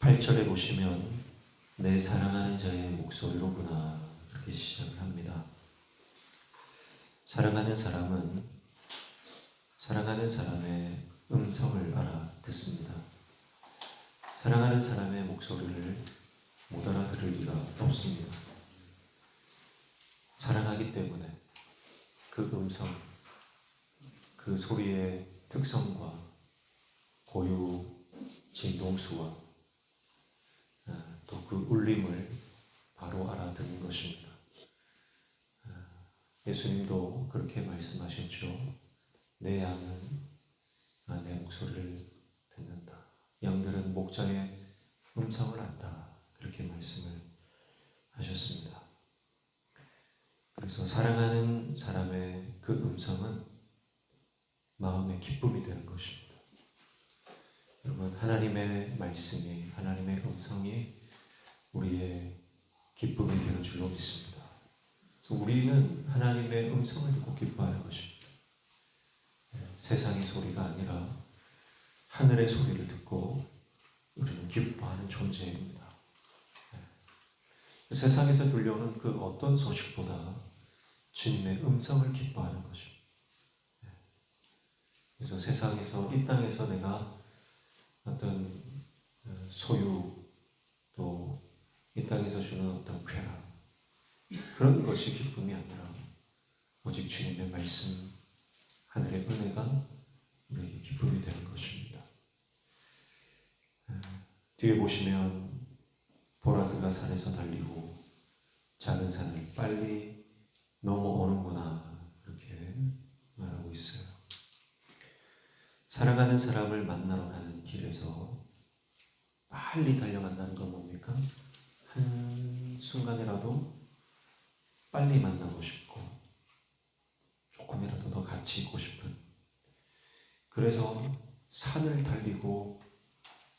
8절에 보시면 내 사랑하는 자의 목소리로구나 그렇게 시작을 합니다. 사랑하는 사람은 사랑하는 사람의 음성을 알아듣습니다. 사랑하는 사람의 목소리를 못 알아들을 리가 없습니다. 사랑하기 때문에 그 음성, 그 소리의 특성과 고유 진동수와 또 그 울림을 바로 알아듣는 것입니다. 예수님도 그렇게 말씀하셨죠. 내 양은 내 목소리를 듣는다. 양들은 목자의 음성을 안다. 그렇게 말씀을 하셨습니다. 그래서 사랑하는 사람의 그 음성은 마음의 기쁨이 되는 것입니다. 여러분, 하나님의 말씀이, 하나님의 음성이 우리의 기쁨이 되는 줄로 믿습니다. 그래서 우리는 하나님의 음성을 듣고 기뻐하는 것입니다. 세상의 소리가 아니라 하늘의 소리를 듣고 우리는 기뻐하는 존재입니다. 세상에서 들려오는 그 어떤 소식보다 주님의 음성을 기뻐하는 것입니다. 그래서 세상에서, 이 땅에서 내가 어떤 소유, 또 이 땅에서 주는 어떤 쾌락, 그런 것이 기쁨이 아니라 오직 주님의 말씀, 하늘의 은혜가 우리에게 기쁨이 되는 것입니다. 뒤에 보시면 보라 그가 산에서 달리고 작은 산을 빨리 넘어오는구나 이렇게 말하고 있어요. 사랑하는 사람을 만나러 가는 길에서 빨리 달려간다는 건 뭡니까? 한순간이라도 빨리 만나고 싶고 조금이라도 더 같이 있고 싶은, 그래서 산을 달리고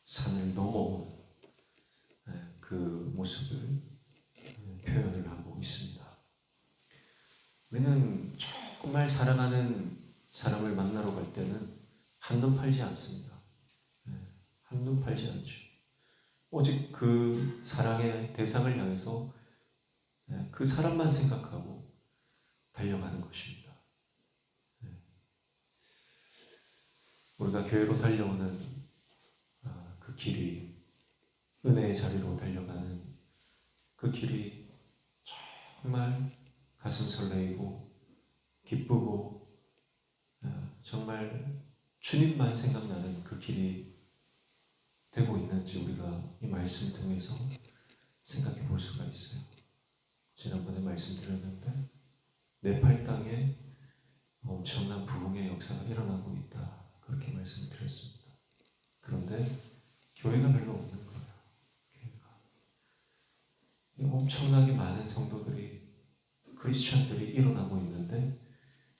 산을 넘어온 그 모습을 표현을 하고 있습니다. 우리는 정말 사랑하는 사람을 만나러 갈 때는 한눈 팔지 않습니다. 한눈 팔지 않죠. 오직 그 사랑의 대상을 향해서 그 사람만 생각하고 달려가는 것입니다. 우리가 교회로 달려오는 그 길이, 은혜의 자리로 달려가는 그 길이 정말 가슴 설레이고 기쁘고 정말 주님만 생각나는 그 길이 되고 있는지 우리가 이 말씀 통해서 생각해 볼 수가 있어요. 지난번에 말씀드렸는데 네팔 땅에 엄청난 부흥의 역사가 일어나고 있다. 그렇게 말씀을 드렸습니다. 그런데 교회가 별로 없는 거예요. 교회가. 엄청나게 많은 성도들이, 크리스천들이 일어나고 있는데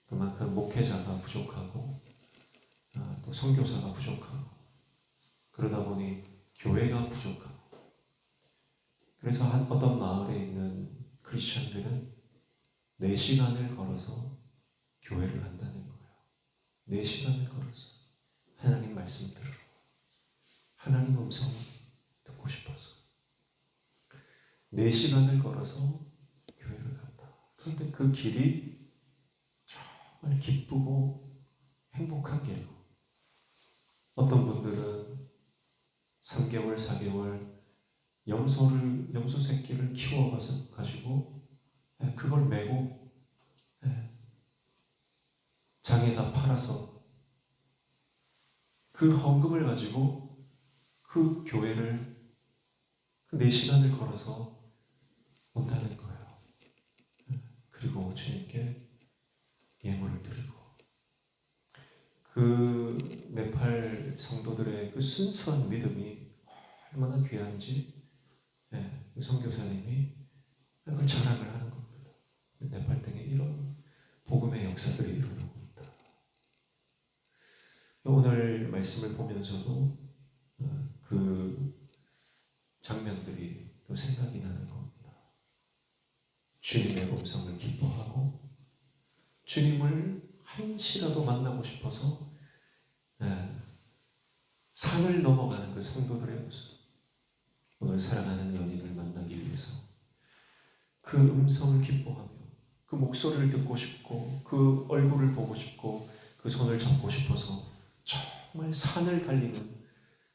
그만큼 목회자가 부족하고 또 선교사가 부족하고 그러다 보니 교회가 부족하고, 그래서 어떤 마을에 있는 크리스천들은 4시간을 걸어서 교회를 한다는 거예요. 4시간을 걸어서 하나님 말씀 들으러, 하나님 음성을 듣고 싶어서 4시간을 걸어서 교회를 간다. 그런데 그 길이 정말 기쁘고 행복한 길로, 어떤 분들은 3개월, 4개월 염소 새끼를 키워가지고 그걸 메고 장에다 팔아서 그 헌금을 가지고 그 교회를 4시간을 걸어서 온다는 거예요. 그리고 주님께 예물을 드리고, 그 네팔 성도들의 그 순수한 믿음이 얼마나 귀한지 그 선교사님이 그걸 자랑을 하는 겁니다. 네팔 땅에 이런 복음의 역사들이 일어나고 있다. 오늘 말씀을 보면서도 그 장면들이 또 생각이 나는 겁니다. 주님의 음성을 기뻐하고 주님을 한시라도 만나고 싶어서 산을 넘어가는 그 성도들의 모습, 오늘 사랑하는 연인을 만나기 위해서 그 음성을 기뻐하며 그 목소리를 듣고 싶고 그 얼굴을 보고 싶고 그 손을 잡고 싶어서 정말 산을 달리는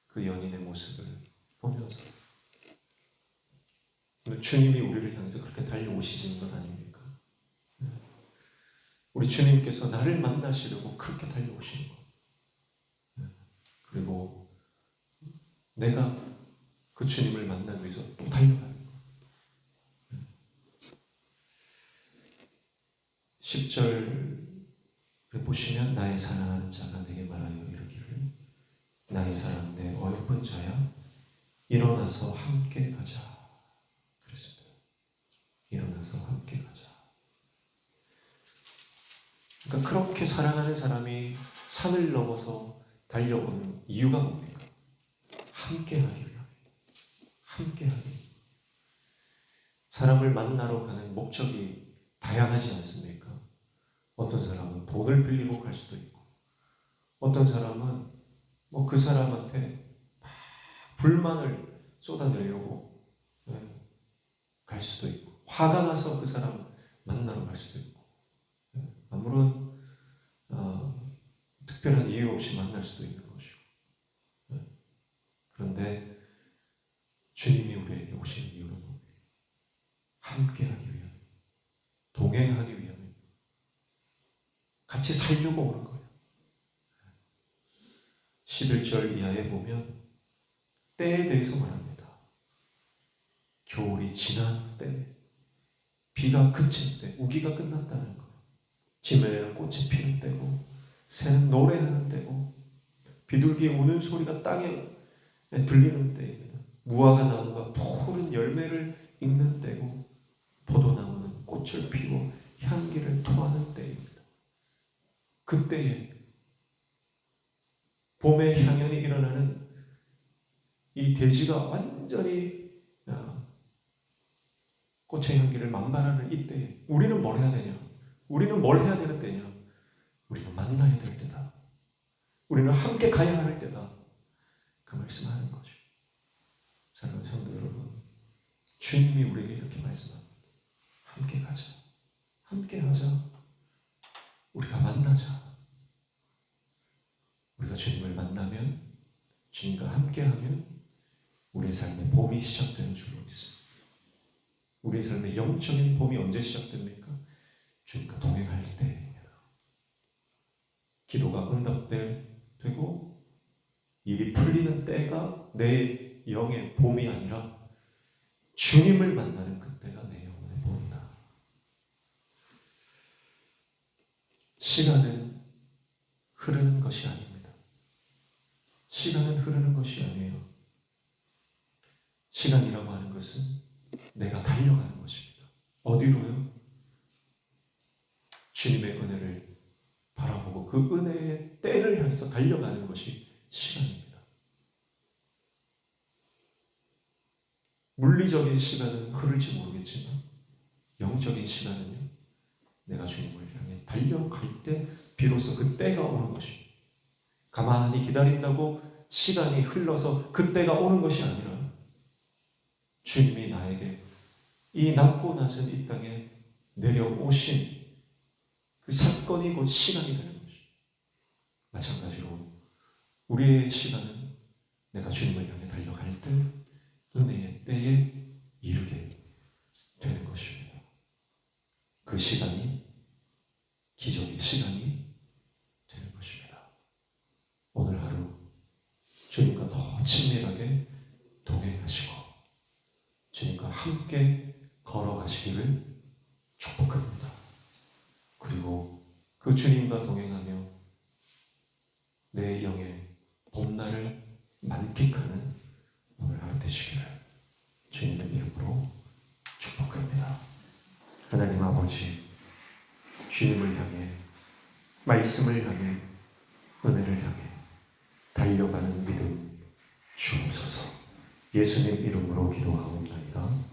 그 연인의 모습을 보면서 주님이 우리를 향해서 그렇게 달려오시는 것 아닙니까? 우리 주님께서 나를 만나시려고 그렇게 달려오시는 것. 그리고 내가 그 주님을 만나기 위해서 또 달려가는 것. 10절에 보시면 나의 사랑하는 자가 내게 말하여 이르기를 나의 사랑 내 어여쁜 자야 일어나서 함께 가자. 그랬습니다. 일어나서 함께 가자. 그러니까 그렇게 사랑하는 사람이 산을 넘어서 달려오는 이유가 뭡니까? 함께하기 위함. 함께하기. 사람을 만나러 가는 목적이 다양하지 않습니까? 어떤 사람은 돈을 빌리고 갈 수도 있고, 어떤 사람은 그 사람한테 불만을 쏟아내려고 갈 수도 있고, 화가 나서 그 사람 만나러 갈 수도 있고, 아무런 특별한 이유 없이 만날 수도 있는 것이고. 그런데 주님이 우리에게 오시는 이유는 뭡니까? 함께하기 위함, 동행하기 위함, 같이 살려고 오는 거예요. 11절 이하에 보면 때에 대해서 말합니다. 겨울이 지난 때, 비가 그친 때, 우기가 끝났다는 거예요. 지면에는 꽃이 피는 때고, 새는 노래하는 때고, 비둘기 우는 소리가 땅에 들리는 때입니다. 무화과 나무가 푸른 열매를 잇는 때고, 포도나무는 꽃을 피워 향기를 토하는 때입니다. 그때에 봄의 향연이 일어나는 이 대지가 완전히 꽃의 향기를 만발하는 이때에 우리는 뭘 해야 되냐? 우리는 뭘 해야 되는 때냐? 우리는 만나야 될 때다. 우리는 함께 가야 할 때다. 그 말씀하는 거죠. 사랑하는 성도 여러분, 주님이 우리에게 이렇게 말씀합니다. 함께 가자. 함께 하자. 우리가 만나자. 우리가 주님을 만나면, 주님과 함께하면 우리의 삶의 봄이 시작되는 줄로 믿습니다. 우리의 삶의 영적인 봄이 언제 시작됩니까? 주님과 동행할 때입니다. 기도가 응답되고 일이 풀리는 때가 내 영의 봄이 아니라 주님을 만나는 그때가 내 영혼의 봄이다. 시간은 흐르는 것이 아닙니다. 시간은 흐르는 것이 아니에요. 시간이라고 하는 것은 내가 달려가는 것입니다. 어디로요? 주님의 은혜를 바라보고 그 은혜의 때를 향해서 달려가는 것이 시간입니다. 물리적인 시간은 흐를지 모르겠지만 영적인 시간은요, 내가 주님을 향해 달려갈 때 비로소 그 때가 오는 것입니다. 가만히 기다린다고 시간이 흘러서 그 때가 오는 것이 아니라 주님이 나에게 이 낮고 낮은 이 땅에 내려오신 그 사건이 곧 시간이 되는 것입니다. 마찬가지로 우리의 시간은 내가 주님을 향해 달려갈 때 은혜의 때에 이르게 되는 것입니다. 그 시간이 기적의 시간이 되는 것입니다. 오늘 하루 주님과 더 친밀하게 동행하시고 주님과 함께 걸어가시기를 축복합니다. 그리고 그 주님과 동행하며 내 영의 봄날을 만끽하는 오늘 하루 되시기를 주님의 이름으로 축복합니다. 하나님 아버지, 주님을 향해, 말씀을 향해, 은혜를 향해 달려가는 믿음 주옵소서. 예수님 이름으로 기도하옵나이다.